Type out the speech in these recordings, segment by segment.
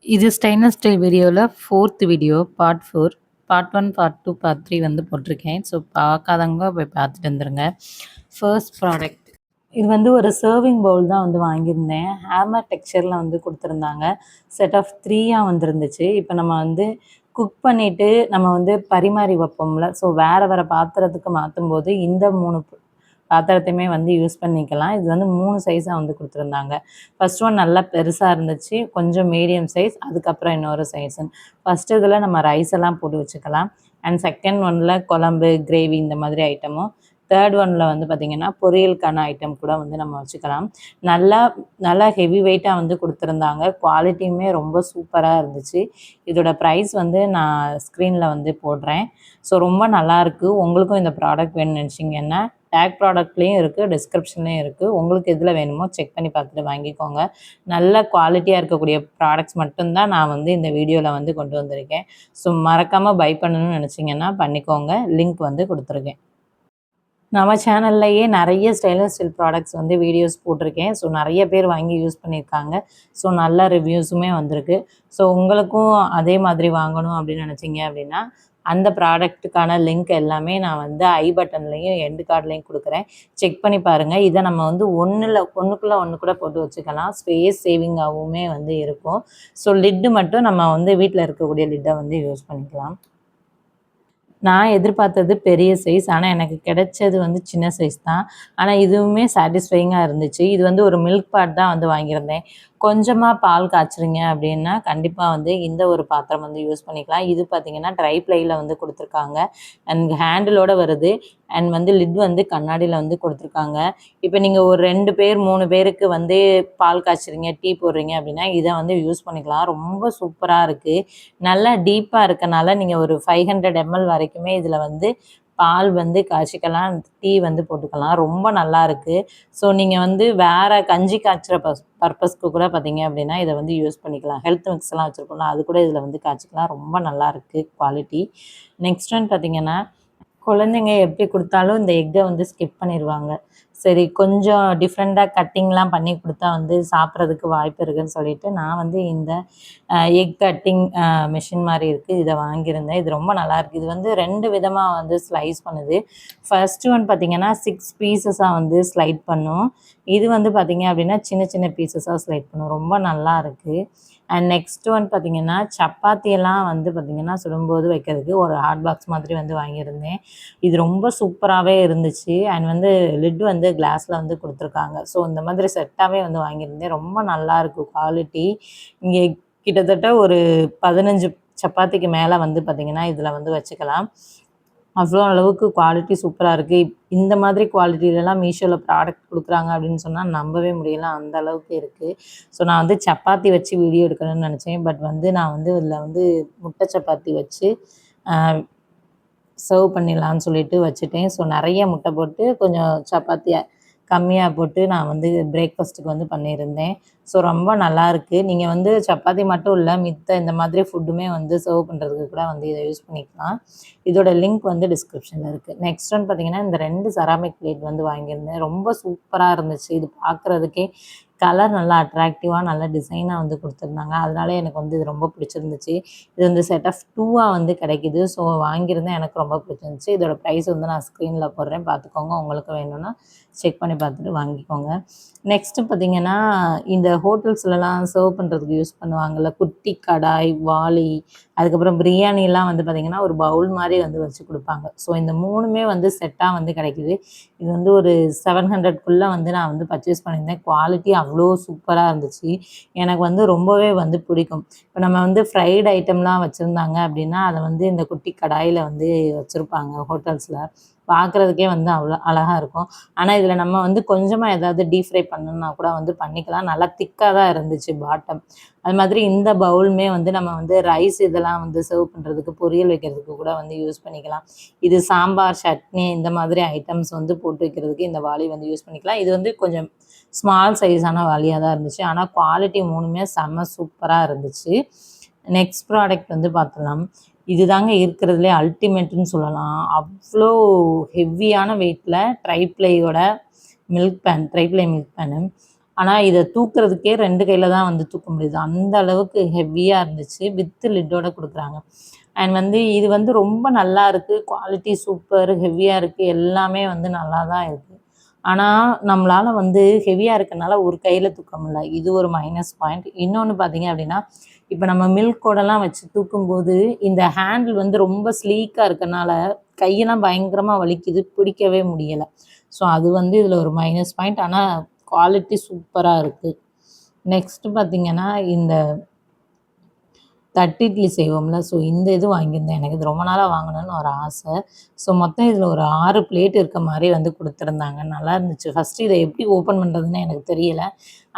இது stainless steel வீடியோல 4த் video part 4. Part 1, part 2, part 3 வந்து போட்டிருக்கேன். ஸோ பார்க்காதவங்க போய் பார்த்துட்டு வந்துருங்க. ஃபர்ஸ்ட் ப்ராடக்ட் இது வந்து ஒரு சர்விங் பவுல் தான் வந்து வாங்கியிருந்தேன். ஹேமர் டெக்ஸ்சரில் வந்து கொடுத்துருந்தாங்க. செட் ஆஃப் 3யாக வந்துருந்துச்சு. இப்போ நம்ம வந்து குக் பண்ணிவிட்டு நம்ம வந்து பரிமாறி வைப்போம்ல, ஸோ வேறு வேறு பாத்திரத்துக்கு மாற்றும்போது இந்த 3 பாத்திரத்தையுமே வந்து யூஸ் பண்ணிக்கலாம். இது வந்து 3 சைஸாக வந்து கொடுத்துருந்தாங்க. ஃபர்ஸ்ட் ஒன் நல்லா பெருசாக இருந்துச்சு, கொஞ்சம் மீடியம் சைஸ், அதுக்கப்புறம் இன்னொரு சைஸு. ஃபஸ்ட்டு இதில் நம்ம ரைஸ் எல்லாம் போட்டு வச்சுக்கலாம். அண்ட் செகண்ட் ஒன்னில் குழம்பு, கிரேவி இந்த மாதிரி ஐட்டமும், தேர்ட் ஒன்னில் வந்து பார்த்திங்கன்னா பொரியலுக்கான ஐட்டம் கூட வந்து நம்ம வச்சுக்கலாம். நல்லா நல்லா ஹெவி வெயிட்டாக வந்து கொடுத்துருந்தாங்க. குவாலிட்டியுமே ரொம்ப சூப்பராக இருந்துச்சு. இதோட ப்ரைஸ் வந்து நான் ஸ்க்ரீனில் வந்து போடுறேன். ஸோ ரொம்ப நல்லாயிருக்கு. உங்களுக்கும் இந்த ப்ராடக்ட் வேணும்னு நினச்சிங்கன்னா டேக் ப்ராடக்ட்லேயும் இருக்குது, டிஸ்கிரிப்ஷன்லேயும் இருக்குது. உங்களுக்கு எதில் வேணுமோ செக் பண்ணி பார்த்துட்டு வாங்கிக்கோங்க. நல்ல குவாலிட்டியாக இருக்கக்கூடிய ப்ராடக்ட்ஸ் மட்டும்தான் நான் வந்து இந்த வீடியோவில் வந்து கொண்டு வந்திருக்கேன். ஸோ மறக்காமல் பை பண்ணணும்னு நினச்சிங்கன்னா பண்ணிக்கோங்க. லிங்க் வந்து கொடுத்துருக்கேன். நம்ம சேனல்லையே நிறைய ஸ்டெயின்லெஸ் ஸ்டீல் ப்ராடக்ட்ஸ் வந்து வீடியோஸ் போட்டிருக்கேன். ஸோ நிறைய பேர் வாங்கி யூஸ் பண்ணியிருக்காங்க. ஸோ நல்ல ரிவ்யூஸுமே வந்திருக்கு. ஸோ உங்களுக்கும் அதே மாதிரி வாங்கணும் அப்படின்னு நினச்சிங்க அப்படின்னா அந்த ப்ராடக்ட்டுக்கான லிங்க் எல்லாமே நான் வந்து ஐ பட்டன்லேயும் எண்டு கார்ட்லேயும் கொடுக்குறேன். செக் பண்ணி பாருங்கள். இதை நம்ம வந்து ஒன்றுக்குள்ளே ஒன்று கூட போட்டு வச்சுக்கலாம். ஸ்பேஸ் சேவிங்காகவுமே வந்து இருக்கும். ஸோ லிட்டு மட்டும் நம்ம வந்து வீட்டில் இருக்கக்கூடிய லிட்டை வந்து யூஸ் பண்ணிக்கலாம். நான் எதிர்பார்த்தது பெரிய சைஸ். ஆனால் எனக்கு கிடைச்சது வந்து சின்ன சைஸ் தான். ஆனால் இதுவுமே சாட்டிஸ்ஃபையிங்காக இருந்துச்சு. இது வந்து ஒரு மில்க் பாட் தான் வந்து வாங்கியிருந்தேன். கொஞ்சமாக பால் காய்ச்சுறீங்க அப்படின்னா கண்டிப்பாக வந்து இந்த ஒரு பாத்திரம் வந்து யூஸ் பண்ணிக்கலாம். இது பார்த்திங்கன்னா ட்ரை ப்ளையில் வந்து கொடுத்துருக்காங்க. அண்ட் ஹேண்டிலோடு வருது. அண்ட் வந்து லிட் வந்து கண்ணாடியில் வந்து கொடுத்துருக்காங்க. இப்போ நீங்கள் ஒரு 2 பேர் 3 பேருக்கு வந்து பால் காய்ச்சுறீங்க, டீ போடுறீங்க அப்படின்னா இதை வந்து யூஸ் பண்ணிக்கலாம். ரொம்ப சூப்பராக இருக்குது. நல்லா டீப்பாக இருக்கனால நீங்கள் ஒரு 500 ml வரைக்குமே இதில் வந்து பால் வந்து காய்ச்சிக்கலாம், டீ வந்து போட்டுக்கலாம். ரொம்ப நல்லா இருக்குது. ஸோ நீங்கள் வந்து வேறு கஞ்சி காய்ச்சுற பர்பஸ்க்கு கூட பார்த்தீங்க அப்படின்னா இதை வந்து யூஸ் பண்ணிக்கலாம். ஹெல்த் மிக்ஸ்லாம் வச்சுருக்கோம்ல, அது கூட இதில் வந்து காய்ச்சிக்கலாம். ரொம்ப நல்லா இருக்குது குவாலிட்டி. நெக்ஸ்ட் ஒன் பார்த்தீங்கன்னா குழந்தைங்க எப்படி கொடுத்தாலும் இந்த எக்கை வந்து ஸ்கிப் பண்ணிடுவாங்க. சரி கொஞ்சம் டிஃப்ரெண்ட்டாக கட்டிங்லாம் பண்ணி கொடுத்தா வந்து சாப்பிட்றதுக்கு வாய்ப்பு இருக்குதுன்னு சொல்லிட்டு நான் வந்து இந்த எக் கட்டிங் மிஷின் மாதிரி இருக்குது, இதை வாங்கியிருந்தேன். இது ரொம்ப நல்லாயிருக்கு. இது வந்து 2 விதமாக வந்து ஸ்லைஸ் பண்ணுது. ஃபர்ஸ்ட் ஒன் பார்த்திங்கன்னா 6 பீசஸாக வந்து ஸ்லைட் பண்ணும். இது வந்து பார்த்திங்க அப்படின்னா சின்ன சின்ன பீசஸாக ஸ்லைட் பண்ணும். ரொம்ப நல்லா இருக்குது. அண்ட் நெக்ஸ்ட் ஒன் பார்த்திங்கன்னா சப்பாத்தியெல்லாம் வந்து பார்த்திங்கன்னா சுடும்போது வைக்கிறதுக்கு ஒரு ஹாட் பாக்ஸ் மாதிரி வந்து வாங்கியிருந்தேன். இது ரொம்ப சூப்பராகவே இருந்துச்சு. அண்ட் வந்து லிட் வந்து கிளாஸில் வந்து கொடுத்துருக்காங்க. ஸோ இந்த மாதிரி செட்டாகவே வந்து வாங்கியிருந்தேன். ரொம்ப நல்லாயிருக்கு குவாலிட்டி. இங்கே கிட்டத்தட்ட ஒரு 15 சப்பாத்திக்கு மேலே வந்து பார்த்திங்கன்னா இதில் வந்து வச்சுக்கலாம். அவ்வளோ அளவுக்கு குவாலிட்டி சூப்பராக இருக்குது. இந்த மாதிரி குவாலிட்டிலலாம் மீஷோவில் ப்ராடக்ட் கொடுக்குறாங்க அப்படின்னு சொன்னால் நம்பவே முடியல, அந்த அளவுக்கு இருக்குது. ஸோ நான் வந்து சப்பாத்தி வச்சு வீடியோ எடுக்கணும்னு நினச்சேன். பட் வந்து நான் வந்து இதில் வந்து முட்டை சப்பாத்தி வச்சு சர்வ் பண்ணிடலான்னு சொல்லிட்டு வச்சுட்டேன். ஸோ நிறைய முட்டை போட்டு கொஞ்சம் சப்பாத்தி கம்மியாக போட்டு நான் வந்து பிரேக்ஃபாஸ்ட்டுக்கு வந்து பண்ணியிருந்தேன். ஸோ ரொம்ப நல்லாயிருக்கு. நீங்கள் வந்து சப்பாத்தி மட்டும் இல்லை, மித்த இந்த மாதிரி ஃபுட்டுமே வந்து சர்வ் பண்ணுறதுக்கு கூட வந்து இதை யூஸ் பண்ணிக்கலாம். இதோட லிங்க் வந்து டிஸ்கிரிப்ஷனில் இருக்குது. நெக்ஸ்ட் ஒன் பார்த்திங்கன்னா இந்த 2 செராமிக் பிளேட் வந்து வாங்கியிருந்தேன். ரொம்ப சூப்பராக இருந்துச்சு. இது பார்க்குறதுக்கே கலர் நல்லா அட்ராக்டிவாக நல்ல டிசைனாக வந்து கொடுத்துருந்தாங்க. அதனால எனக்கு வந்து இது ரொம்ப பிடிச்சிருந்துச்சு. இது வந்து செட் ஆஃப் 2ஆக வந்து கிடைக்கிது. ஸோ வாங்கியிருந்தேன், எனக்கு ரொம்ப பிடிச்சிருந்துச்சு. இதோட ப்ரைஸ் வந்து நான் ஸ்க்ரீனில் போடுறேன், பார்த்துக்கோங்க. உங்களுக்கு வேணும்னா செக் பண்ணி பார்த்துட்டு வாங்கிக்கோங்க. நெக்ஸ்ட்டு பார்த்திங்கன்னா இந்த ஹோட்டல்ஸ்லலாம் சர்வ் பண்ணுறதுக்கு யூஸ் பண்ணுவாங்கள்ல, குட்டி கடாய், வாளி, அதுக்கப்புறம் பிரியாணிலாம் வந்து பார்த்திங்கன்னா ஒரு பவுல் மாதிரி வந்து வச்சு கொடுப்பாங்க. ஸோ இந்த 3மே வந்து செட்டாக வந்து கிடைக்கிது. இது வந்து ஒரு 700க்குள்ளே வந்து நான் வந்து பர்ச்சேஸ் பண்ணியிருந்தேன். குவாலிட்டி அவ்வளோ சூப்பராக இருந்துச்சு. எனக்கு வந்து ரொம்பவே வந்து பிடிக்கும். இப்போ நம்ம வந்து ஃப்ரைட் ஐட்டம்லாம் வச்சுருந்தாங்க அப்படின்னா அதை வந்து இந்த குட்டி கடாயில் வந்து வச்சுருப்பாங்க ஹோட்டல்ஸில். பார்க்குறதுக்கே வந்து அவ்வளோ அழகாக இருக்கும். ஆனால் இதில் நம்ம வந்து கொஞ்சமாக ஏதாவது டீப் ஃப்ரை பண்ணணுன்னா கூட வந்து பண்ணிக்கலாம். நல்லா திக்காக தான் இருந்துச்சு பாட்டம். அது மாதிரி இந்த பவுலுமே வந்து நம்ம வந்து ரைஸ் இதெல்லாம் வந்து சர்வ் பண்ணுறதுக்கு, பொரியல் வைக்கிறதுக்கு கூட வந்து யூஸ் பண்ணிக்கலாம். இது சாம்பார், சட்னி இந்த மாதிரி ஐட்டம்ஸ் வந்து போட்டு வைக்கிறதுக்கு இந்த வாளி வந்து யூஸ் பண்ணிக்கலாம். இது வந்து கொஞ்சம் ஸ்மால் சைஸான வாளியாக தான் இருந்துச்சு. ஆனால் குவாலிட்டி 3மே செம்ம சூப்பராக இருந்துச்சு. நெக்ஸ்ட் ப்ராடக்ட் வந்து பார்த்துடலாம். இது தாங்க இருக்கிறதுலே அல்டிமேட்டுன்னு சொல்லலாம். அவ்வளோ ஹெவியான வெயிட்டில் ட்ரை ப்ளை மில்க் பேனு. ஆனால் இதை தூக்குறதுக்கே 2 கையில் தான் வந்து தூக்க முடியுது. அந்த அளவுக்கு ஹெவியாக இருந்துச்சு. வித் லிட்டோட கொடுக்குறாங்க. அண்ட் வந்து இது வந்து ரொம்ப நல்லா இருக்குது. குவாலிட்டி சூப்பர், ஹெவியாக இருக்குது, எல்லாமே வந்து நல்லா தான் இருக்குது. ஆனால் நம்மளால் வந்து ஹெவியாக இருக்கனால ஒரு கையில் தூக்க முடியல. இது ஒரு மைனஸ் பாயிண்ட். இன்னொன்று பார்த்தீங்க அப்படின்னா, இப்போ நம்ம மில்கோடெல்லாம் வச்சு தூக்கும்போது இந்த ஹேண்டில் வந்து ரொம்ப ஸ்லீக்காக இருக்கனால கையெல்லாம் பயங்கரமாக வலிக்குது, பிடிக்கவே முடியலை. ஸோ அது வந்து இதில் ஒரு மைனஸ் பாயிண்ட். ஆனால் குவாலிட்டி சூப்பராக இருக்குது. நெக்ஸ்ட்டு பார்த்தீங்கன்னா, இந்த தட்டு இட்லி செய்வோம்ல, ஸோ இந்த இது வாங்கியிருந்தேன். எனக்கு இது ரொம்ப நாளாக வாங்கணும்னு ஒரு ஆசை. ஸோ மொத்தம் இதில் ஒரு 6 பிளேட் இருக்க மாதிரி வந்து கொடுத்துருந்தாங்க. நல்லா இருந்துச்சு. ஃபஸ்ட்டு இதை எப்படி ஓப்பன் பண்ணுறதுன்னு எனக்கு தெரியல.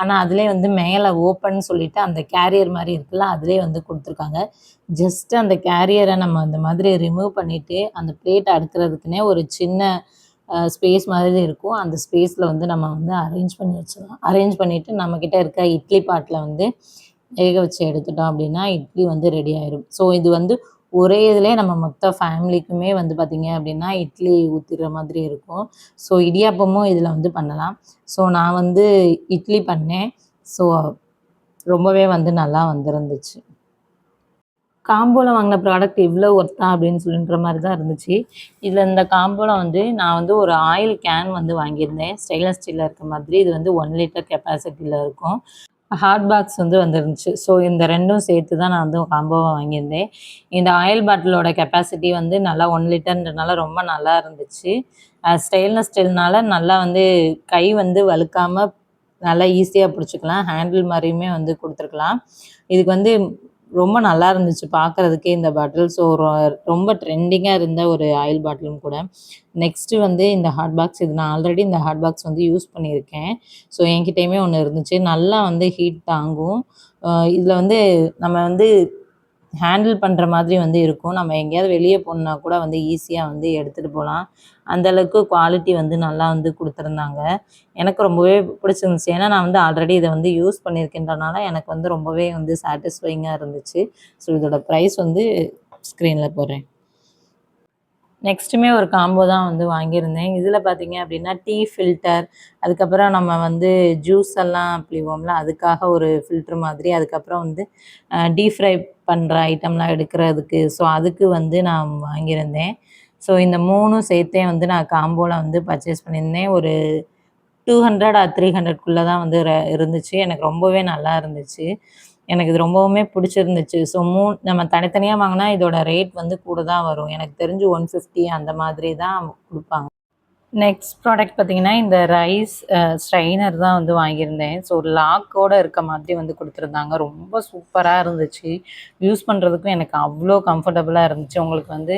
ஆனால் அதிலே வந்து மேலே ஓப்பன் சொல்லிவிட்டு அந்த கேரியர் மாதிரி இருக்குல்ல, அதிலே வந்து கொடுத்துருக்காங்க. ஜஸ்ட்டு அந்த கேரியரை நம்ம அந்த மாதிரி ரிமூவ் பண்ணிவிட்டு அந்த பிளேட்டை அடுக்கிறதுக்குன்னே ஒரு சின்ன ஸ்பேஸ் மாதிரி இருக்கும். அந்த ஸ்பேஸில் வந்து நம்ம வந்து அரேஞ்ச் பண்ணி வச்சிடலாம். அரேஞ்ச் பண்ணிவிட்டு நம்மக்கிட்ட இருக்க இட்லி பாட்டில் வந்து வேக வச்சு எடுத்துட்டோம் அப்படின்னா இட்லி வந்து ரெடி ஆயிடும். ஸோ இது வந்து ஒரே இதிலே நம்ம மொத்த ஃபேமிலிக்குமே வந்து பார்த்திங்க அப்படின்னா இட்லி ஊற்றிடுற மாதிரி இருக்கும். ஸோ இடியாப்பமும் இதில் வந்து பண்ணலாம். ஸோ நான் வந்து இட்லி பண்ணேன். ஸோ ரொம்பவே வந்து நல்லா வந்துருந்துச்சு. காம்போவில் வாங்கின ப்ராடக்ட் இவ்வளோ ஒர்த்தா அப்படின்னு சொல்லின்ற மாதிரி தான் இருந்துச்சு. இதில் இந்த காம்போவில் வந்து நான் வந்து ஒரு ஆயில் கேன் வந்து வாங்கியிருந்தேன். ஸ்டெயின்லெஸ் ஸ்டீலில் இருக்க மாதிரி. இது வந்து 1 லிட்டர் கெப்பாசிட்டியில் இருக்கும். ஹாட் பாக்ஸ் வந்து வந்துருந்துச்சு. ஸோ இந்த 2ம் சேர்த்து தான் நான் வந்து காம்போவாக வாங்கியிருந்தேன். இந்த ஆயில் பாட்டிலோட கெப்பாசிட்டி வந்து நல்லா 1 லிட்டர்ன்றனால ரொம்ப நல்லா இருந்துச்சு. ஸ்டெயின்லெஸ் ஸ்டீல்னால நல்லா வந்து கை வந்து வழுக்காமல் நல்லா ஈஸியாக பிடிச்சிக்கலாம். ஹேண்டில் மாதிரியுமே வந்து கொடுத்துருக்கலாம். இதுக்கு வந்து ரொம்ப நல்லா இருந்துச்சு பார்க்குறதுக்கே இந்த பாட்டில். ஸோ ரொம்ப ட்ரெண்டிங்காக இருந்த ஒரு ஆயில் பாட்டிலும் கூட. நெக்ஸ்ட்டு வந்து இந்த ஹாட் பாக்ஸ். இது நான் ஆல்ரெடி இந்த ஹாட் பாக்ஸ் வந்து யூஸ் பண்ணியிருக்கேன். ஸோ என்கிட்டயுமே ஒன்று இருந்துச்சு. நல்லா வந்து ஹீட் தாங்கும். இதில் வந்து நம்ம வந்து ஹேண்டில் பண்ணுற மாதிரி வந்து இருக்கும். நம்ம எங்கேயாவது வெளியே போகணுன்னா கூட வந்து ஈஸியாக வந்து எடுத்துகிட்டு போகலாம். அந்தளவுக்கு குவாலிட்டி வந்து நல்லா வந்து கொடுத்துருந்தாங்க. எனக்கு ரொம்பவே பிடிச்சிருந்துச்சு. ஏன்னா நான் வந்து ஆல்ரெடி இதை வந்து யூஸ் பண்ணியிருக்கின்றனால எனக்கு வந்து ரொம்பவே வந்து சாட்டிஸ்ஃபைங்காக இருந்துச்சு. ஸோ இதோட ப்ரைஸ் வந்து ஸ்க்ரீனில் போடுறேன். நெக்ஸ்ட்டுமே ஒரு காம்போ தான் வந்து வாங்கியிருந்தேன். இதில் பார்த்தீங்க அப்படின்னா டீ ஃபில்டர், அதுக்கப்புறம் நம்ம வந்து ஜூஸ் எல்லாம் பிழிவோம்ல, அதுக்காக ஒரு ஃபில்ட்ரு மாதிரி, அதுக்கப்புறம் வந்து டீப் ஃப்ரை பண்ணுற ஐட்டம்லாம் எடுக்கிறதுக்கு, ஸோ அதுக்கு வந்து நான் வாங்கியிருந்தேன். ஸோ இந்த 3ம் சேர்த்தே வந்து நான் காம்போவில் வந்து பர்ச்சேஸ் பண்ணியிருந்தேன். ஒரு 200 ஆர் 300க்குள்ளே தான் வந்து இருந்துச்சு. எனக்கு ரொம்பவே நல்லா இருந்துச்சு. எனக்கு இது ரொம்பவுமே பிடிச்சிருந்துச்சு. ஸோ நம்ம தனித்தனியாக வாங்கினா இதோட ரேட் வந்து கூட தான் வரும். எனக்கு தெரிஞ்சு 150 அந்த மாதிரி தான் கொடுப்பாங்க. நெக்ஸ்ட் ப்ராடக்ட் பார்த்தீங்கன்னா, இந்த ரைஸ் ஸ்ட்ரெயினர் தான் வந்து வாங்கியிருந்தேன். ஸோ லாக்கோட இருக்க மாதிரி வந்து கொடுத்துருந்தாங்க. ரொம்ப சூப்பராக இருந்துச்சு. யூஸ் பண்ணுறதுக்கும் எனக்கு அவ்வளோ கம்ஃபர்டபுளாக இருந்துச்சு. உங்களுக்கு வந்து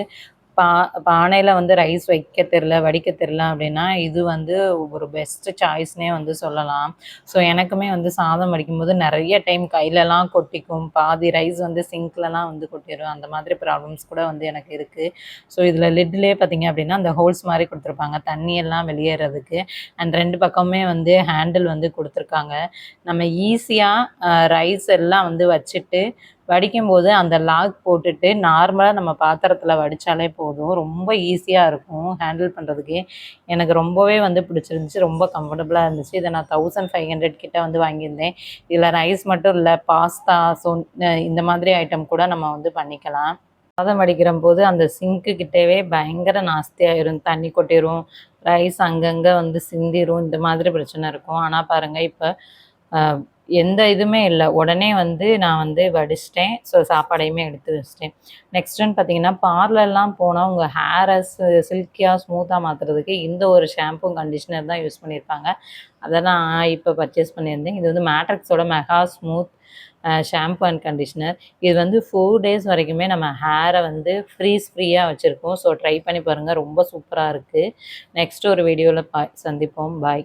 பானையில் வந்து ரைஸ் வைக்க தெரில, வடிக்க தெரில அப்படின்னா இது வந்து ஒரு பெஸ்ட்டு சாய்ஸ்னே வந்து சொல்லலாம். ஸோ எனக்குமே வந்து சாதம் வடிக்கும்போது நிறைய டைம் கையிலலாம் கொட்டிக்கும். பாதி ரைஸ் வந்து சிங்க்லலாம் வந்து கொட்டிடும். அந்த மாதிரி ப்ராப்ளம்ஸ் கூட வந்து எனக்கு இருக்குது. ஸோ இதில் லிட்லேயே பார்த்தீங்க அப்படின்னா அந்த ஹோல்ஸ் மாதிரி கொடுத்துருப்பாங்க தண்ணியெல்லாம் வெளியேறதுக்கு. அண்ட் 2 பக்கமுமே வந்து ஹேண்டில் வந்து கொடுத்துருக்காங்க. நம்ம ஈஸியாக ரைஸ் எல்லாம் வந்து வச்சுட்டு வடிக்கும்போது அந்த லாக் போட்டுட்டு நார்மலாக நம்ம பாத்திரத்தில் வடித்தாலே போதும். ரொம்ப ஈஸியாக இருக்கும் ஹேண்டில் பண்ணுறதுக்கே. எனக்கு ரொம்பவே வந்து பிடிச்சிருந்துச்சு. ரொம்ப கம்ஃபர்டபுளாக இருந்துச்சு. இதை நான் 1500 கிட்ட வந்து வாங்கியிருந்தேன். இதில் ரைஸ் மட்டும் இல்லை, பாஸ்தா, ஸோ இந்த மாதிரி ஐட்டம் கூட நம்ம வந்து பண்ணிக்கலாம். சாதம் வடிக்கிறம்போது அந்த சிங்க்கு கிட்டவே பயங்கர நாஸ்தியாயிரும். தண்ணி கொட்டிரும், ரைஸ் அங்கங்கே வந்து சிந்திரும். இந்த மாதிரி பிரச்சனை இருக்கும். ஆனால் பாருங்கள் இப்போ எந்த இதுவுமே இல்லை. உடனே வந்து நான் வந்து வடிச்சிட்டேன். ஸோ சாப்பாடையுமே எடுத்து வச்சிட்டேன். நெக்ஸ்ட்டுன்னு பார்த்தீங்கன்னா, பார்லர்லாம் போனால் உங்கள் ஹேரை சில்கியாக, ஸ்மூத்தாக மாற்றுறதுக்கு இந்த ஒரு ஷாம்பூ, கண்டிஷ்னர் தான் யூஸ் பண்ணியிருப்பாங்க. அதை நான் இப்போ பர்ச்சேஸ் பண்ணியிருந்தேன். இது வந்து மேட்ரிக்ஸோட mega smooth shampoo and conditioner. இது வந்து 4 டேஸ் வரைக்குமே நம்ம ஹேரை வந்து ஃப்ரீயாக வச்சுருக்கோம். ஸோ ட்ரை பண்ணி பாருங்கள். ரொம்ப சூப்பராக இருக்குது. நெக்ஸ்ட் ஒரு வீடியோவில் சந்திப்போம். பாய்.